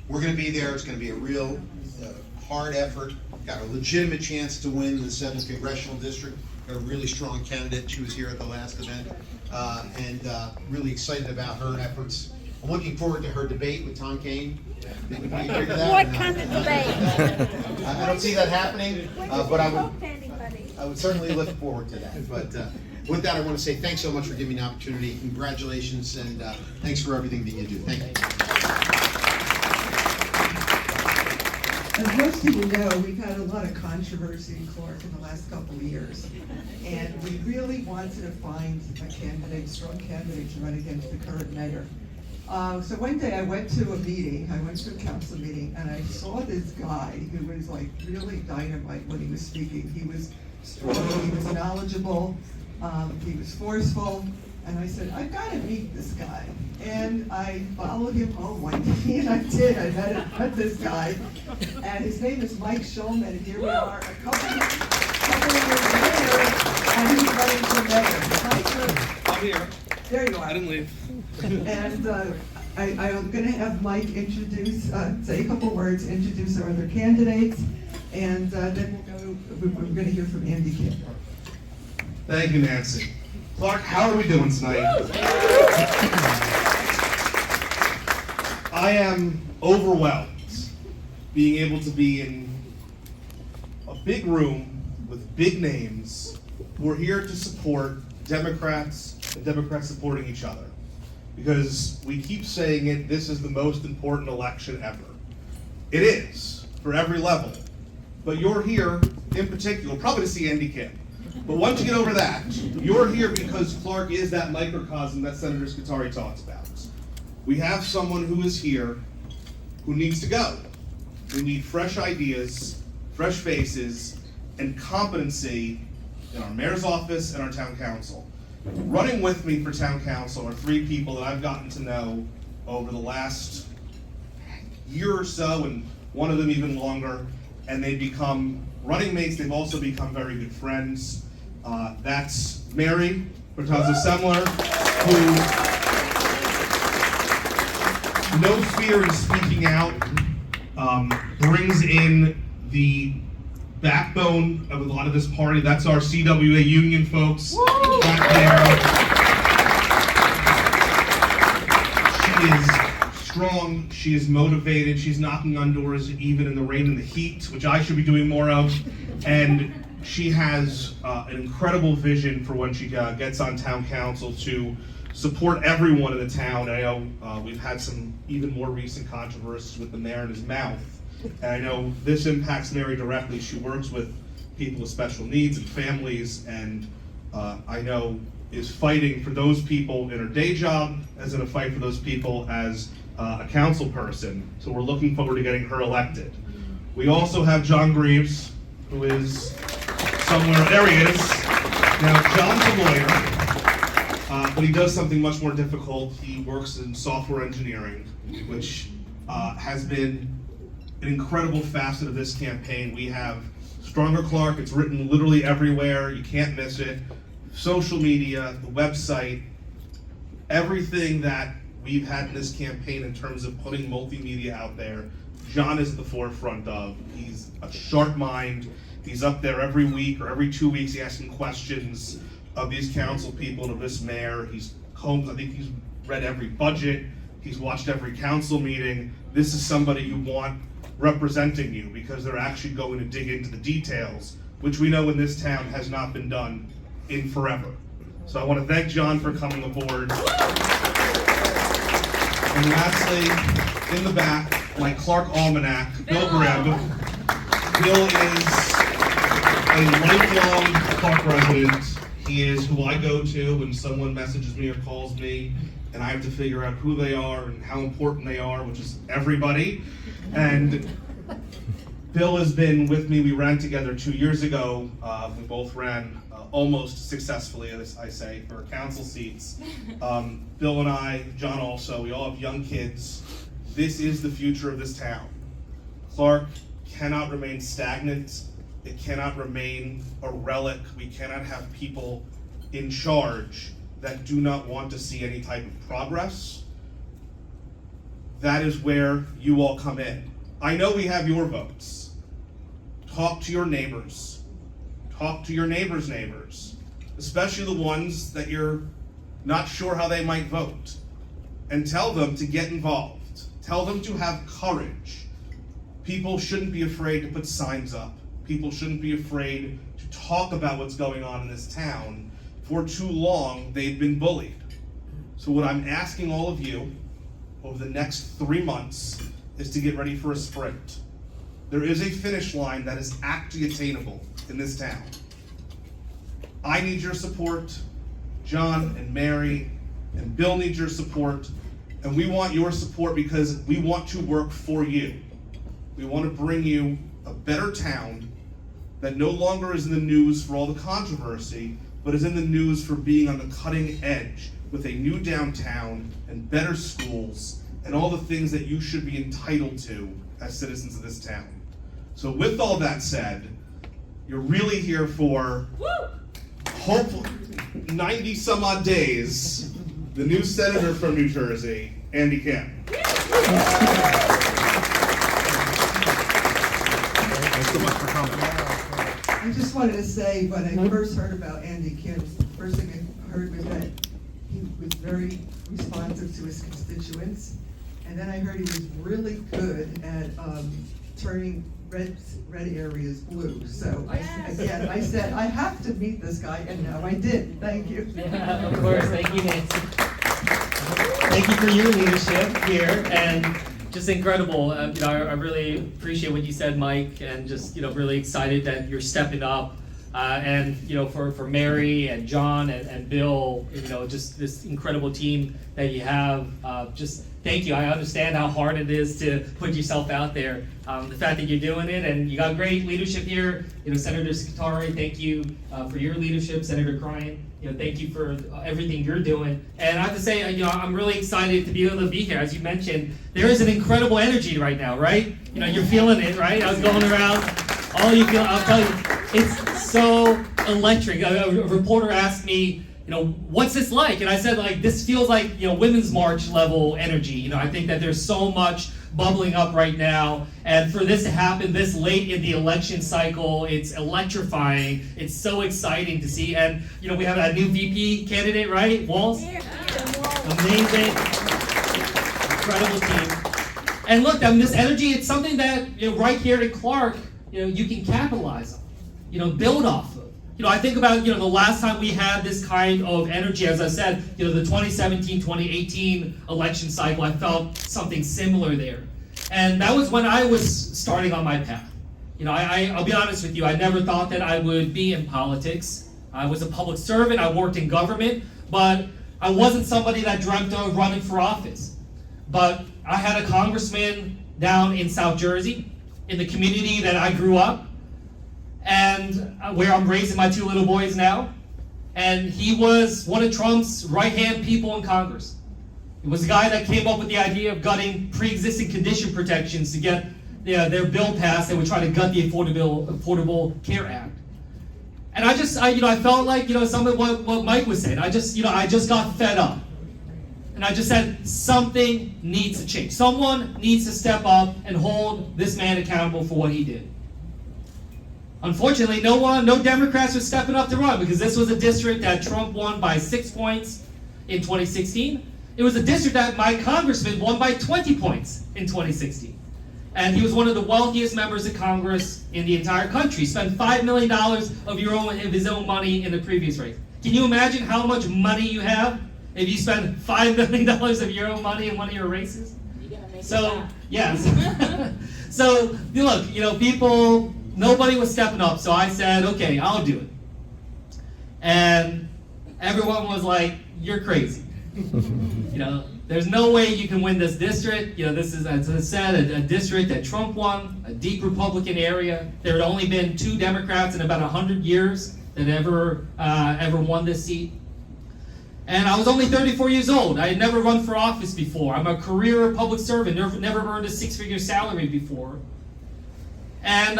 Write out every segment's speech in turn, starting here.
We're going to be there. It's going to be a real hard effort. Got a legitimate chance to win the 7th Congressional District. Got a really strong candidate. She was here at the last event. And really excited about her efforts. I'm looking forward to her debate with Tom Kane. What kind of debate? I don't see that happening, but I would certainly look forward to that. But with that, I want to say thanks so much for giving me the opportunity. Congratulations, and thanks for everything that you do. Thank you. As most of you know, we've had a lot of controversy in Clark in the last couple of years. And we really wanted to find a candidate, strong candidate to run against the current mayor. So one day I went to a council meeting, and I saw this guy who was like really dynamite when he was speaking. He was strong, he was knowledgeable, he was forceful, and I said, I've got to meet this guy. And I followed him home one day, and I did. I met this guy, and his name is Mike Shulman, and here we are, a couple of years later, and he's running for mayor. Mike, I'm here. there you are. I didn't leave. And I'm going to have Mike say a couple words, introduce our other candidates, and then we're going to hear from Andy Kim. Thank you, Nancy. Clark, how are we doing tonight? I am overwhelmed being able to be in a big room with big names who are here to support Democrats and Democrats supporting each other. Because we keep saying it, this is the most important election ever. It is, for every level. But you're here, in particular, probably to see Andy Kim. But once you get over that, you're here because Clark is that microcosm that Senator Scutari talks about. We have someone who is here who needs to go. We need fresh ideas, fresh faces, and competency in our mayor's office and our town council. Running with me for town council are 3 people that I've gotten to know over the last year or so, and one of them even longer, and they've become running mates. They've also become very good friends. That's Mary Bertazzo-Semler, who no fear in speaking out, brings in the backbone of a lot of this party. That's our CWA union folks back there. She is strong, she is motivated, she's knocking on doors even in the rain and the heat, which I should be doing more of, and she has an incredible vision for when she gets on town council to support everyone in the town. I know we've had some even more recent controversies with the mayor and his mouth. And I know this impacts Mary directly. She works with people with special needs and families, and I know is fighting for those people in her day job, as in a fight for those people as a council person. So we're looking forward to getting her elected. We also have John Greaves, who is somewhere, there he is. Now, John's a lawyer, but he does something much more difficult. He works in software engineering, which has been an incredible facet of this campaign. We have Stronger Clark, it's written literally everywhere, you can't miss it. Social media, the website, everything that we've had in this campaign in terms of putting multimedia out there, John is at the forefront of. He's a sharp mind. He's up there every week or every 2 weeks asking questions of these council people and of this mayor. I think he's read every budget, he's watched every council meeting. This is somebody you want representing you because they're actually going to dig into the details, which we know in this town has not been done in forever. So I want to thank John for coming aboard. And lastly, in the back, my Clark Almanac, Bill Greb. Bill is a lifelong Clark resident. He is who I go to when someone messages me or calls me, and I have to figure out who they are and how important they are, which is everybody. And Bill has been with me. We ran together 2 years ago. We both ran almost successfully, as I say, for council seats. Bill and I, John also, we all have young kids. This is the future of this town. Clark cannot remain stagnant. It cannot remain a relic. We cannot have people in charge that do not want to see any type of progress. that is where you all come in. I know we have your votes. Talk to your neighbors. Talk to your neighbors' neighbors, especially the ones that you're not sure how they might vote. And tell them to get involved. Tell them to have courage. People shouldn't be afraid to put signs up. People shouldn't be afraid to talk about what's going on in this town. For too long, they've been bullied. So what I'm asking all of you over the next 3 months is to get ready for a sprint. There is a finish line that is actually attainable in this town. I need your support. John and Mary and Bill need your support. And we want your support because we want to work for you. We want to bring you a better town that no longer is in the news for all the controversy, but is in the news for being on the cutting edge with a new downtown and better schools and all the things that you should be entitled to as citizens of this town. So with all that said, you're really here for, hopefully, 90 some odd days, the new senator from New Jersey, Andy Kim. Thanks so much for coming. I just wanted to say, when I first heard about Andy Kim, the first thing I heard was that he was very responsive to his constituents. And then I heard he was really good at turning red areas blue. So I said, I have to meet this guy, and now I did. Thank you. Yeah, of course. Thank you, Nancy. Thank you for your leadership here, and just incredible. I really appreciate what you said, Mike, and just really excited that you're stepping up. And for Mary and John and Bill, just this incredible team that you have. Just thank you. I understand how hard it is to put yourself out there. The fact that you're doing it, and you got great leadership here. Senator Scutari, thank you for your leadership. Senator Gran, thank you for everything you're doing. And I have to say, I'm really excited to be able to be here. As you mentioned, there is an incredible energy right now, right? You're feeling it, right? I was going around. All you feel, I'll tell you, it's so electric. A reporter asked me, what's this like? And I said, this feels like, Women's March level energy. I think that there's so much bubbling up right now. And for this to happen this late in the election cycle, it's electrifying. It's so exciting to see. And, we have a new VP candidate, right? Walls? Yeah. Amazing. Incredible team. And look, this energy, it's something that, right here in Clark, you can capitalize on, build off of. I think about, the last time we had this kind of energy, as I said, the 2017-2018 election cycle, I felt something similar there. And that was when I was starting on my path. I'll be honest with you, I never thought that I would be in politics. I was a public servant, I worked in government, but I wasn't somebody that dreamt of running for office. But I had a congressman down in South Jersey, in the community that I grew up, and where I'm raising my 2 little boys now. And he was one of Trump's right-hand people in Congress. He was the guy that came up with the idea of gutting pre-existing condition protections to get their bill passed. They would try to gut the Affordable Care Act. And I felt like, some of what Mike was saying. I just got fed up. And I just said, something needs to change. Someone needs to step up and hold this man accountable for what he did. Unfortunately, no Democrats were stepping up to run, because this was a district that Trump won by 6 points in 2016. It was a district that my congressman won by 20 points in 2016. And he was one of the wealthiest members of Congress in the entire country. He spent $5 million of his own money in the previous race. Can you imagine how much money you have if you spend $5 million of your own money in one of your races? So, yes. So, look, nobody was stepping up, so I said, okay, I'll do it. And everyone was like, you're crazy. There's no way you can win this district. This is, as I said, a district that Trump won, a deep Republican area. There had only been 2 Democrats in about 100 years that ever won this seat. And I was only 34 years old. I had never run for office before. I'm a career public servant, never earned a 6-figure salary before. And,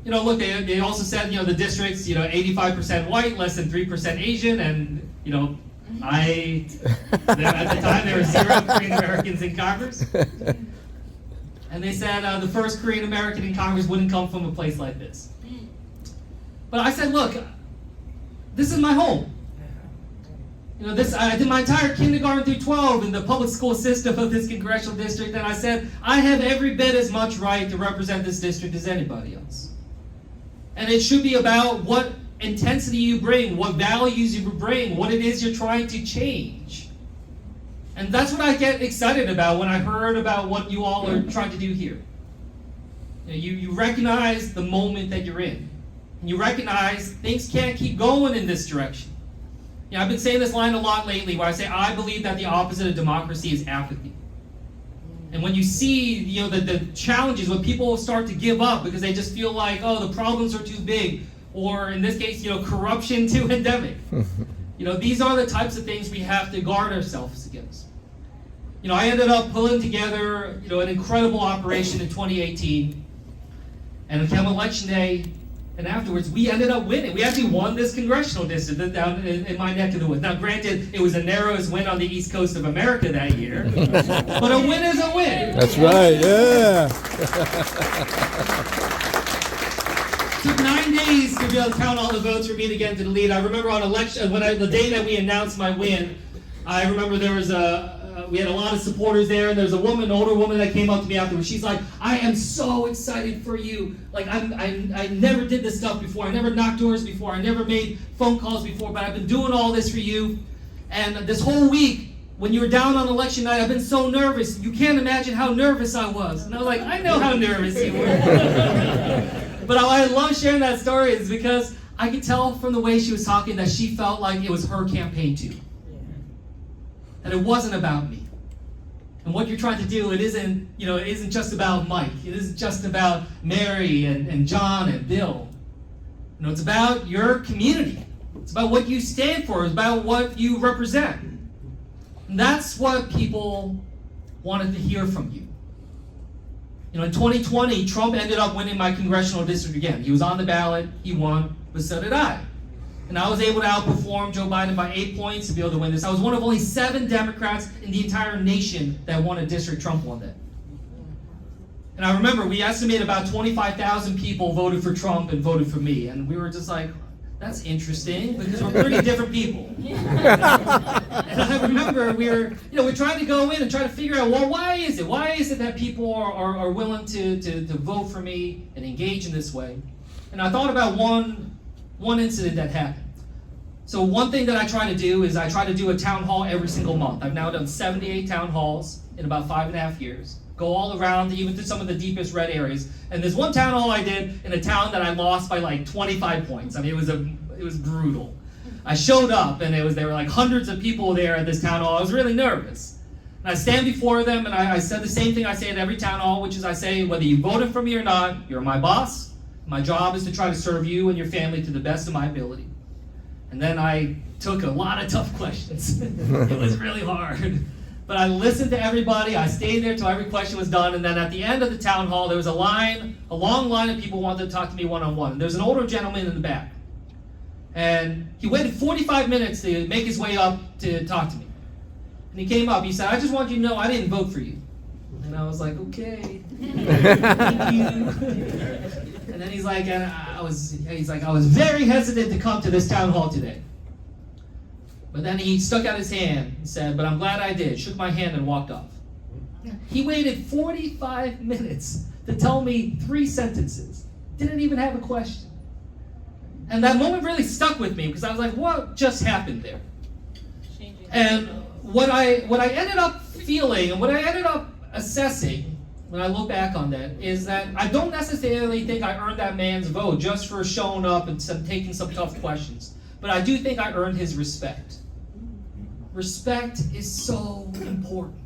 look, they also said, the district's, 85% white, less than 3% Asian, and, At the time, there were 0 Korean Americans in Congress. And they said the first Korean American in Congress wouldn't come from a place like this. But I said, look, this is my home. I did my entire kindergarten through 12 in the public school system of this congressional district, and I said, I have every bit as much right to represent this district as anybody else. And it should be about what intensity you bring, what values you bring, what it is you're trying to change. And that's what I get excited about when I heard about what you all are trying to do here. You recognize the moment that you're in. And you recognize things can't keep going in this direction. I've been saying this line a lot lately where I say, I believe that the opposite of democracy is apathy. And when you see, the challenges, when people start to give up because they just feel like, oh, the problems are too big, or in this case, corruption too endemic. These are the types of things we have to guard ourselves against. I ended up pulling together, an incredible operation in 2018, and it came election day. And afterwards, we ended up winning. We actually won this congressional district down in my neck of the woods. Now, granted, it was the narrowest win on the East Coast of America that year, but a win is a win. That's right, yeah. It took 9 days to be able to count all the votes for me to get into the lead. I remember on election, the day that we announced my win, I remember there was we had a lot of supporters there, and there was an older woman that came up to me afterwards. She's like, I am so excited for you. Like, I never did this stuff before. I never knocked doors before. I never made phone calls before, but I've been doing all this for you. And this whole week, when you were down on election night, I've been so nervous. You can't imagine how nervous I was. And I was like, I know how nervous you were. But I love sharing that story is because I could tell from the way she was talking that she felt like it was her campaign too. That it wasn't about me. And what you're trying to do, it isn't just about Mike. It isn't just about Mary and John and Bill. It's about your community. It's about what you stand for. It's about what you represent. And that's what people wanted to hear from you. In 2020, Trump ended up winning my congressional district again. He was on the ballot, he won, but so did I. And I was able to outperform Joe Biden by 8 points to be able to win this. I was one of only 7 Democrats in the entire nation that won a district. Trump won that. And I remember we estimated about 25,000 people voted for Trump and voted for me. And we were just like, that's interesting because we're pretty different people. And I remember we're trying to go in and try to figure out, well, why is it? Why is it that people are willing to vote for me and engage in this way? And I thought about one incident that happened. So one thing that I try to do is I try to do a town hall every single month. I've now done 78 town halls in about 5.5 years. Go all around, even to some of the deepest red areas. And there's one town hall I did in a town that I lost by like 25 points. I mean, it was brutal. I showed up and there were like hundreds of people there at this town hall. I was really nervous. And I stand before them and I said the same thing I say at every town hall, which is I say, whether you voted for me or not, you're my boss. My job is to try to serve you and your family to the best of my ability. And then I took a lot of tough questions. It was really hard. But I listened to everybody. I stayed there till every question was done. And then at the end of the town hall, there was a long line of people who wanted to talk to me one-on-one. And there's an older gentleman in the back. And he waited 45 minutes to make his way up to talk to me. And he came up. He said, I just want you to know I didn't vote for you. And I was like, okay. Thank you. And then he's like, I was very hesitant to come to this town hall today. But then he stuck out his hand and said, but I'm glad I did. Shook my hand and walked off. He waited 45 minutes to tell me 3 sentences. Didn't even have a question. And that moment really stuck with me because I was like, what just happened there? And what I ended up feeling and what I ended up assessing when I look back on that is that I don't necessarily think I earned that man's vote just for showing up and taking some tough questions. But I do think I earned his respect. Respect is so important.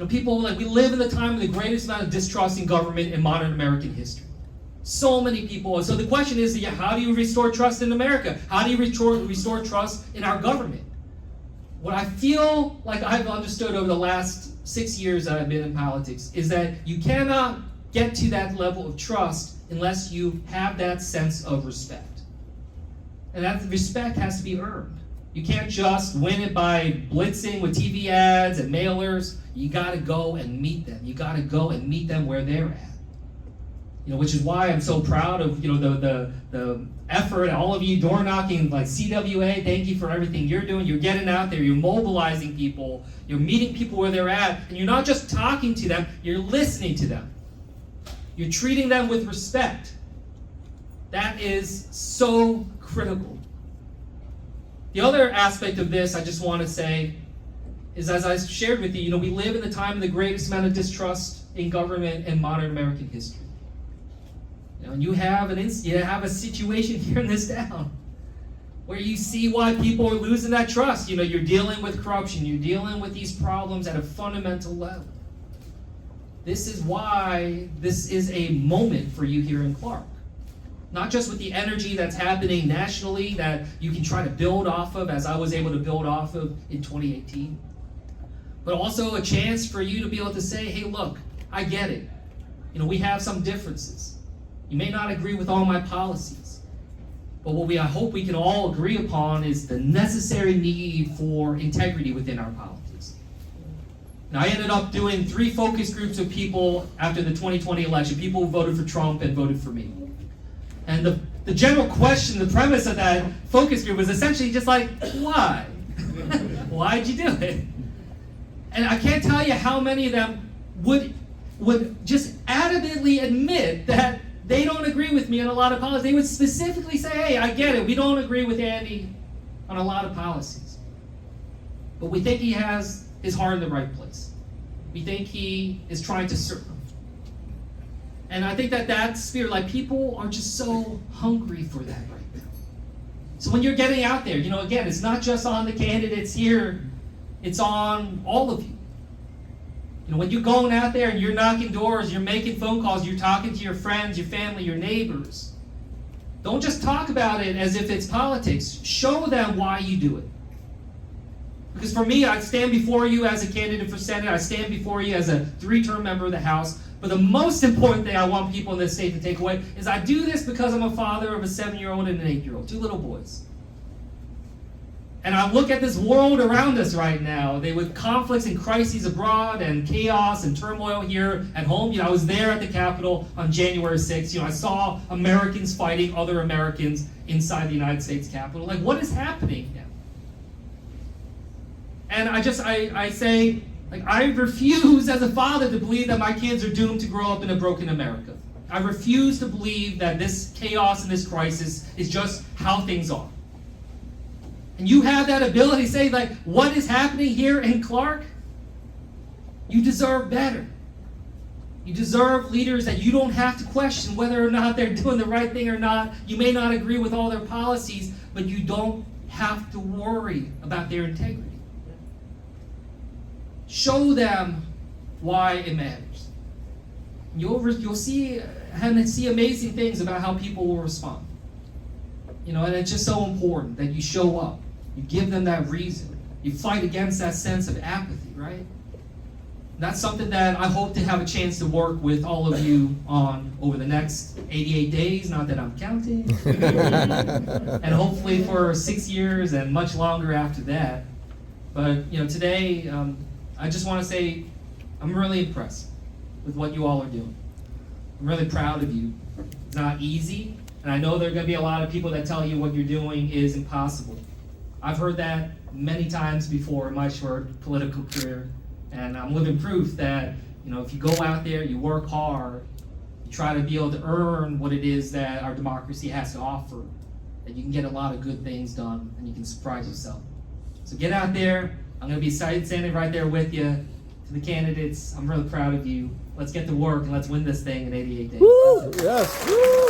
People, we live in the time of the greatest amount of distrust in government in modern American history. So many people. So the question is, how do you restore trust in America? How do you restore trust in our government? What I feel like I've understood over the last 6 years that I've been in politics is that you cannot get to that level of trust unless you have that sense of respect. And that respect has to be earned. You can't just win it by blitzing with TV ads and mailers. You got to go and meet them. You got to go and meet them where they're at. Which is why I'm so proud of the effort, all of you door knocking like CWA. Thank you for everything you're doing. You're getting out there. You're mobilizing people. You're meeting people where they're at, and you're not just talking to them. You're listening to them. You're treating them with respect. That is so critical. The other aspect of this I just want to say is, as I shared with you, we live in the time of the greatest amount of distrust in government in modern American history. And you have a situation here in this town where you see why people are losing that trust. You're dealing with corruption. You're dealing with these problems at a fundamental level. This is why this is a moment for you here in Clark. Not just with the energy that's happening nationally that you can try to build off of, as I was able to build off of in 2018, but also a chance for you to be able to say, hey, look, I get it. We have some differences. You may not agree with all my policies, but what I hope we can all agree upon is the necessary need for integrity within our politics. Now, I ended up doing 3 focus groups of people after the 2020 election, people who voted for Trump and voted for me. And the general question, the premise of that focus group was essentially just like, why? Why'd you do it? And I can't tell you how many of them would just adamantly admit that they don't agree with me on a lot of policies. They would specifically say, hey, I get it. We don't agree with Andy on a lot of policies. But we think he has his heart in the right place. We think he is trying to serve. And I think that spirit, like, people are just so hungry for that right now. So when you're getting out there, again, it's not just on the candidates here. It's on all of you. When you're going out there and you're knocking doors, you're making phone calls, you're talking to your friends, your family, your neighbors, don't just talk about it as if it's politics. Show them why you do it. Because for me, I stand before you as a candidate for Senate. I stand before you as a 3-term member of the House. But the most important thing I want people in this state to take away is I do this because I'm a father of a 7-year-old and an 8-year-old, 2 little boys. And I look at this world around us right now, with conflicts and crises abroad and chaos and turmoil here at home. I was there at the Capitol on January 6th. I saw Americans fighting other Americans inside the United States Capitol. Like, what is happening now? And I say, I refuse as a father to believe that my kids are doomed to grow up in a broken America. I refuse to believe that this chaos and this crisis is just how things are. And you have that ability to say, what is happening here in Clark? You deserve better. You deserve leaders that you don't have to question whether or not they're doing the right thing or not. You may not agree with all their policies, but you don't have to worry about their integrity. Show them why it matters. You'll see amazing things about how people will respond. And it's just so important that you show up. You give them that reason. You fight against that sense of apathy, right? That's something that I hope to have a chance to work with all of you on over the next 88 days, not that I'm counting. And hopefully for 6 years and much longer after that. But, today, I just want to say I'm really impressed with what you all are doing. I'm really proud of you. It's not easy, and I know there are going to be a lot of people that tell you what you're doing is impossible. I've heard that many times before in my short political career, and I'm living proof that, if you go out there, you work hard, you try to be able to earn what it is that our democracy has to offer, that you can get a lot of good things done, and you can surprise yourself. So get out there. I'm going to be standing right there with you. To the candidates, I'm really proud of you. Let's get to work and let's win this thing in 88 days. Woo! Yes. Woo!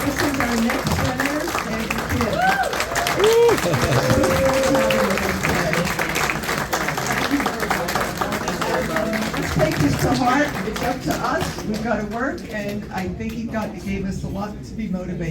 This is our next senator, Sandy Kidd. Let's take this to heart. It's up to us. We've got to work, and I think he gave us a lot to be motivated.